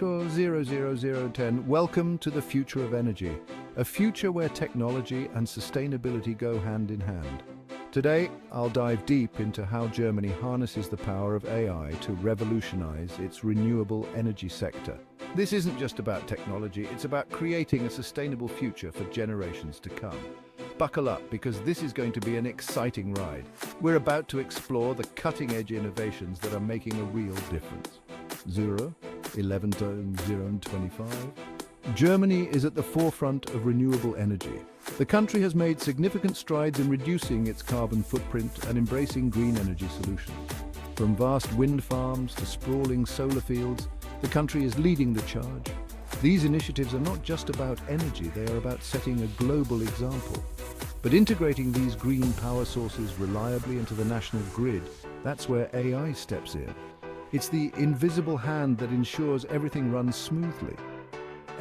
Sector 00010, welcome to the future of energy, a future where technology and sustainability go hand in hand. Today, I'll dive deep into how Germany harnesses the power of AI to revolutionize its renewable energy sector. This isn't just about technology, it's about creating a sustainable future for generations to come. Buckle up, because this is going to be an exciting ride. We're about to explore the cutting-edge innovations that are making a real difference. 0.11.025. Germany is at the forefront of renewable energy. The country has made significant strides in reducing its carbon footprint and embracing green energy solutions. From vast wind farms to sprawling solar fields, the country is leading the charge. These initiatives are not just about energy, they are about setting a global example. But integrating these green power sources reliably into the national grid, that's where AI steps in. It's the invisible hand that ensures everything runs smoothly.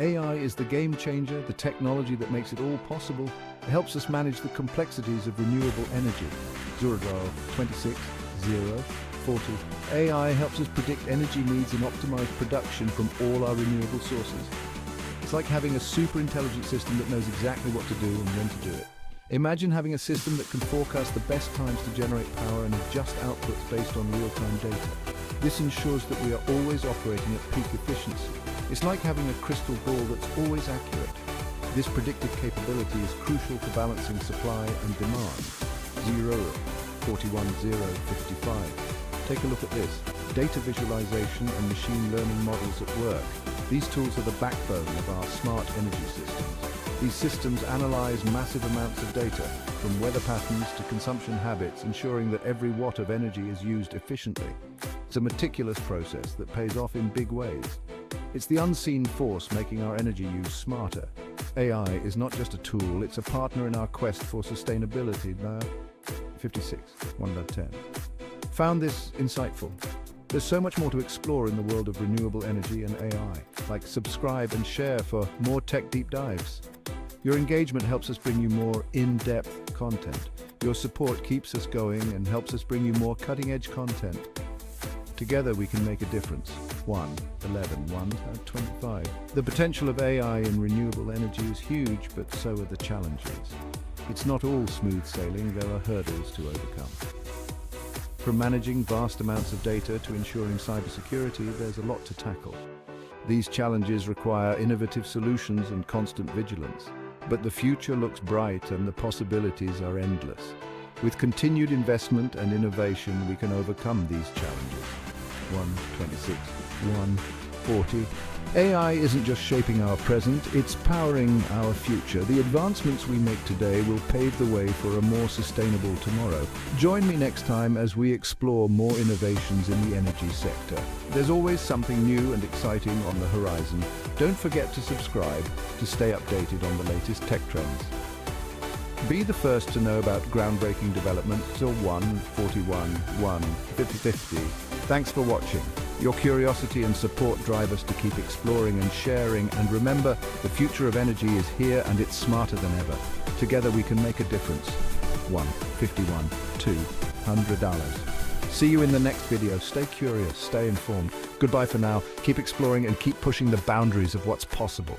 AI is the game changer, the technology that makes it all possible. It helps us manage the complexities of renewable energy. 0.26.0.40. AI helps us predict energy needs and optimize production from all our renewable sources. It's like having a super intelligent system that knows exactly what to do and when to do it. Imagine having a system that can forecast the best times to generate power and adjust outputs based on real-time data. This ensures that we are always operating at peak efficiency. It's like having a crystal ball that's always accurate. This predictive capability is crucial for balancing supply and demand. 0.41.0.55. Take a look at this. Data visualization and machine learning models at work. These tools are the backbone of our smart energy systems. These systems analyze massive amounts of data, from weather patterns to consumption habits, ensuring that every watt of energy is used efficiently. It's a meticulous process that pays off in big ways. It's the unseen force making our energy use smarter. AI is not just a tool, it's a partner in our quest for sustainability. 56.1.10. Found this insightful? There's so much more to explore in the world of renewable energy and AI. Like, subscribe and share for more tech deep dives. Your engagement helps us bring you more in-depth content. Your support keeps us going and helps us bring you more cutting-edge content. Together we can make a difference. 1.11.1.25. The potential of AI in renewable energy is huge, but so are the challenges. It's not all smooth sailing, there are hurdles to overcome. From managing vast amounts of data to ensuring cybersecurity, there's a lot to tackle. These challenges require innovative solutions and constant vigilance. But the future looks bright and the possibilities are endless. With continued investment and innovation, we can overcome these challenges. 1.26.1.40. AI isn't just shaping our present, it's powering our future. The advancements we make today will pave the way for a more sustainable tomorrow. Join me next time as we explore more innovations in the energy sector. There's always something new and exciting on the horizon. Don't forget to subscribe to stay updated on the latest tech trends. Be the first to know about groundbreaking developments till 1.41.1.50. Thanks for watching. Your curiosity and support drive us to keep exploring and sharing. And remember, the future of energy is here and it's smarter than ever. Together we can make a difference. 1.51.2.100. See you in the next video. Stay curious, stay informed. Goodbye for now. Keep exploring and keep pushing the boundaries of what's possible.